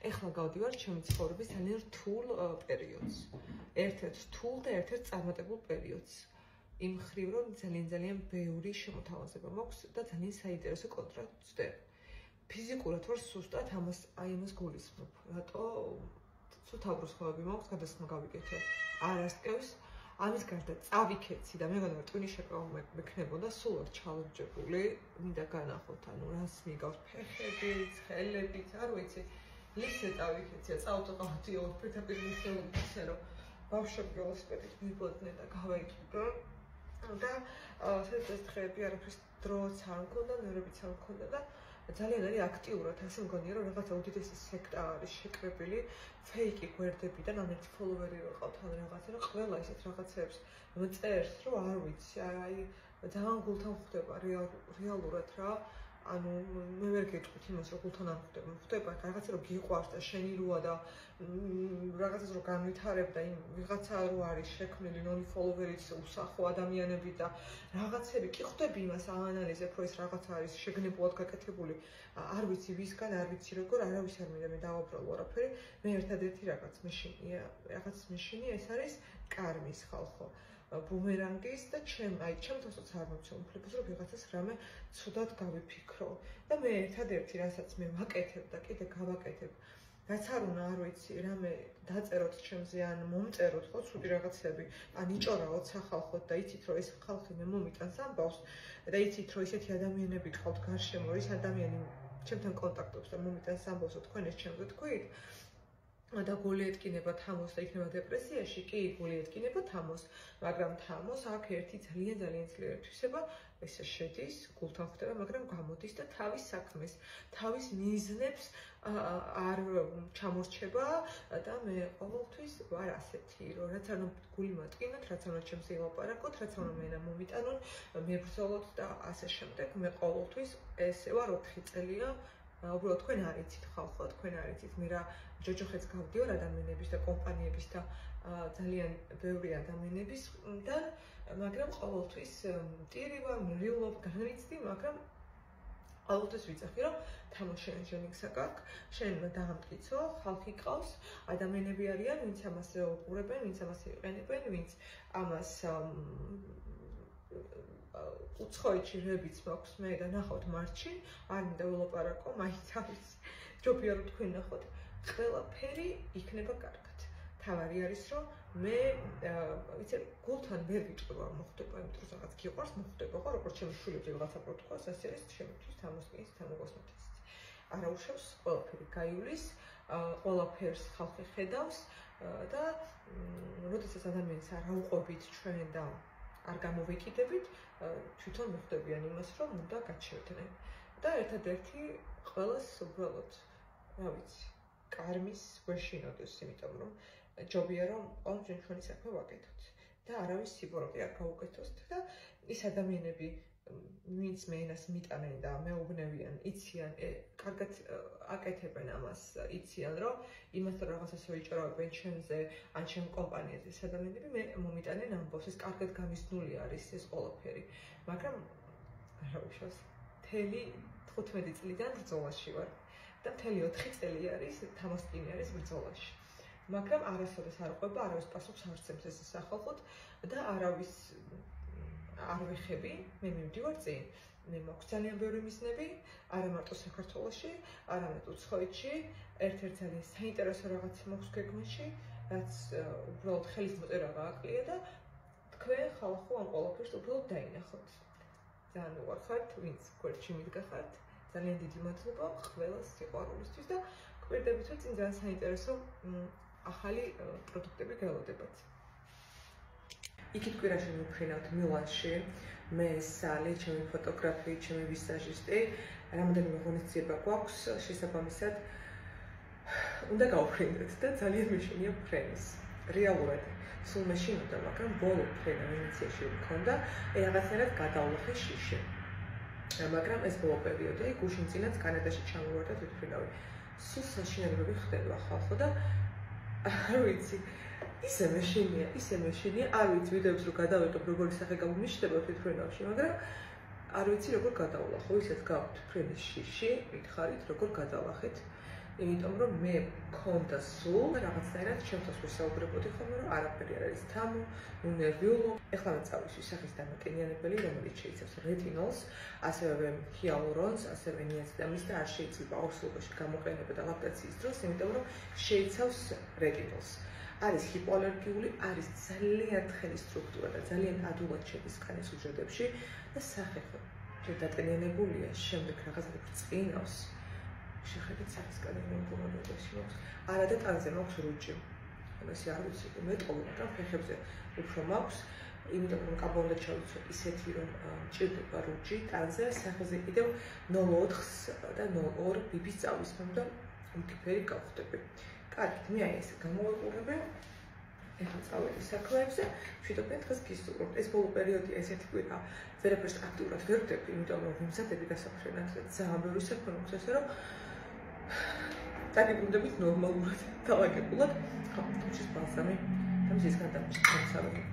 ეხლა გავდივარ ჩემი ცხოვრების ძალიან რთულ პერიოდს. ერთ-ერთ რთულ და ერთ-ერთ წარმატებულ პერიოდს. იმ მხრივ, რომ ძალიან ბევრი შემოთავაზება მაქვს და ძალიან საინტერესო კონტრაქტი ვწდებ. ფიზიკურად ვარ სუსტად ამას გულისხმობ. რატო თავბრუსხვევები მაქვს, გადასხმა გავიკეთე. არასკევს ამის გარდა წავიქეცი და მეგონა რომ ტვინი შეკავა მექნებოდა, სულ არ ჩალოჯებული, მინდა განახოთ, ანუ რას მიგავს ფეხებით, ხელებით, არ ვიცი. ლისე წავიქეცია, წავწოყავდი პირდაპირ მისეულით ისე რომ ბავშვები ველოსიპედით მიბოდნენ და გავაიკიდო. და ეს დღეები არაფრის დროც არ მქონდა, ნერვებიც არ მქონდა და ძალიან არის აქტიურად, ასე მგონია რომ რაღაცა უდიდესი სექტა არის შეკრებილი, ფეიკი გვერდებიდან, ან ერთი ფოლოვერი რო ყავთ ან რაღაცა, რომ ყველა ისეთ რაღაცებს მწერს, რომ არ ვიცი, აი ძალიან გულთან ხვდება რეალურად რა. ანუ მე ვერ გეტყვით იმას, რომ გულთან არ ხვდება. ხვდება რაღაცა რომ გიყვარს და შენი როა და რაღაცას რომ განვითარებ და იმ ვიღაცა რო არის შექმნილი ნონი ფოლოვერიც უსახო ადამიანები და რაღაცები კი ხვდები იმას აანალიზებ, რომ ეს რაღაცა არის შეგნებულად გაკეთებული. არ ვიცი ვისგან, არ ვიცი როგორ, არავის არ მინდა მე დავაბრალო არაფერი. მე ერთადერთი რაღაც მეშინია, ეს არის კარმის ხალხო. ბუმერანგის და ჩემთვისაც არ მოცემ უფლებას რომ ვიღაცას რამე ცუდად გავიფიქრო და მე ერთადერთი რასაც მე ვაკეთებ და კიდე გავაკეთებ რაც არ უნდა არ ვიცი რამე დაწეროთ ჩემზე ან მომწეროთ ხო ცუდი რაღაცები ან იჭორაოთ სახალხოდ და იცით რომ ეს ხალხი მე მომიტანს ამბავს და იცით რომ ისეთი ადამიანები გყავთ გარშემო ის ადამიანი ჩემთან კონტაქტობს და მომიტანს ამბავს რომ თქვენ ეს ჩემზე თქვით და გული ეთკინება თამოს და იქნება დეპრესიაში, კი გული ეთკინება თამოს, მაგრამ თამოს აქ ერთი ძალიან ძლიერი თვისება, ესე შედის, გულთან ხვდება, მაგრამ გამოდის და თავის საქმეს, თავის მიზნებს არ ჩამორჩება და მე ყოველთვის ვარ ასეთი, რომ რაც არ უნდა გული მატკინოთ, რაც არ უნდა ჩემზე ილაპარაკოთ, რაც არ უნდა მენა მომიტანონ, მებრძოლოთ და ასე შემდეგ, მე ყოველთვის ესე ვარ 4 წელია უბრალოდ თქვენ არ იცით ხალხო, თქვენ არ იცით, მე რა ჯოჯოხეთს გავდივარ ადამიანების და კომპანიების და ძალიან ბევრი ადამიანების და მაგრამ ყოველთვის ტირი ვარ, მრივლობ, განვიცდი, მაგრამ ყოველთვის ვიცახი, რომ თამაშენ ჟენიქსაკაკ, შენ დაამტკიცო, ხალხი ყავს, ადამიანები არიან, ვინც ამას უყურებენ, ვინც ამას იყენებენ, ვინც ამას უცხოეთში რებიც მაქვს მე და ნახავთ მარჩი, არ მინდა ველაპარაკო, მაინც არის ჯობია რომ თქვენ ნახოთ, ყველაფერი იქნება კარგად. თავარი არის რომ მე ვიცი გულთან ვერ ვიტყვი რომ მოხდება, იმიტომ რომ რაღაც გიყვარს, მოხდება ხო, როგორც ჩემი შვილები რაღაცა პროტოკოლს, ასე არის შემოთვის თამოსკის თამოგოსნოთის. არა უშავს ყველაფერი გაივლის, ყველაფერს ხალხი ხედავს და როდესაც ადამიანს არ აუყვებით ჩვენ და არ გამოვიკიდებით, თვითონ მოხდებიან იმას, რომ უნდა გაჩერდნენ. და ერთადერთი ყველას უბრალოდ, რა ვიცი, კარმის ვეშინოდეს, იმიტომ რომ ჯობია რომ ყოველთვის ჩვენი საქმე ვაკეთოთ და არავის სიბოროტე არ გაუკეთოს და ის ადამიანები, ვინც მე ენას მიტანენ და მეუბნევიან, იციან, კარგად აკეთებენ ამას, იციან რომ იმასთან რაღაცას ვიჭროებენ ჩემზე ან ჩემ კომპანიაზე ეს ადამიანები მე მომიტანენ ამბავს, ეს კარგად გამიზნული არის ეს ყველაფერი, მაგრამ რა უშავს, მთელი 15 წლიდან ბრძოლაში ვარ და მთელი 4 წელი არის თამასკინი არის ბრძოლაში. მაგრამ არასოდეს არ ყვება, არავის პასუხს არ სცემს ეს სახალხოდ და არავის არ ვეხები, მე მივდივარ წინ. მე მაქვს ძალიან ბევრი მიზნები, არა მარტო საქართველოში, არამედ უცხოეთში, ერთ-ერთ ძალიან საინტერესო რაღაც მაქვს გეგმაში, რაც უბრალოდ ხელის მოწერა გააკლია და თქვენ ხალხო ამ ყველაფერს უბრალოდ დაინახოთ. ძალიან უყვარხართ, ვინც გვერდში მიდგახართ, ძალიან დიდი მადლობა ყველას სიყვარულისთვის და გვერდებით რომ წინ ძალიან საინტერესო ახალი პროდუქტები გველოდებათ. იქით კვირაში მივფრინავთ მილანში, მე სალი, ჩემი ფოტოგრაფი, ჩემი ვიზაჟისტი, რამოდენიმე ღონისძიება გვაქვს, შესაბამისად უნდა გავფრინდეთ და ძალიან მეშინია ფრენის. რეალურად სულ მეშინოდა, მაგრამ ბოლო ფრენა ვენეციაში მქონდა, რაღაცნაირად გადავლახე შიში. მაგრამ ეს ბოლო პერიოდი, გუშინ წინაც კანადაში ჩამოვარ და თვითმფრინავი. სულ საშინელებები ხდება ხალხო და არ ვიცი, ისე მეშინია, არ ვიცი ვიდეოებს რო გადავიღებ, როგორი სახე გამომიშლება თვითმფრინავში, მაგრამ არ ვიცი როგორ გადავლახო, ისეთ გავთ ფრენის შიში, მითხარით როგორ გადავახეთ იმიტომ რომ მე მქონდა სულ რაღაცნაირად ჩემთვის ვისაუბრებოდი ხოლმე რომ არაფერი არ არის თამო, ნერვიულო. ეხლა მე წავისვი სახის დამაკენიანებელი, რომელიც შეიცავს რეტინოლს, ასევე ჰიალურონს, ასევე ნიაციდამიდს და არ შეიძლება ორსულობაში გამოყენება და ლაქტაციის დროს, იმიტომ რომ შეიცავს რეტინოლს. არის ჰიპოალერგიული, არის ძალიან თხელი სტრუქტურა და ძალიან ადვილად შედის კანის უჯრედებში და სახე ხო დატენიანებულია, შემდეგ რაღაცა ბრწყინავს. შეხედეთ სახის კანონმდებლობაში მაქვს. არა და ტანზე მაქვს რუჯი. ეს არ ვიცი, მეტყობა, მაგრამ ფეხებზე უფრო მაქვს, იმიტომ რომ კაბონდა ჩავიცვა ისეთი რომ ჭირდება რუჯი ტანზე, სახეზე კიდევ 0.4-ს და 0.2 ბიბის წავისმევ და უკიფერი გავხდები. კარგით, მე აი ესე გამოვიყურებე. ეხლა წავედი საქმეებზე, მშვიდობიან დღეს გისურვებთ. ეს ბოლო პერიოდი ესეთი კვირა ვერაფერს აქტიურად ვერ ვდები, იმიტომ რომ ვიმზადები გასაფრენად და ძალიან ბევრი საქმე მაქვს, ასე რომ დაგიბრუნდებით ნორმალურად, დაალაგებულად. ხო, თუმცა ბალზამი და მზის გადამჭრელი.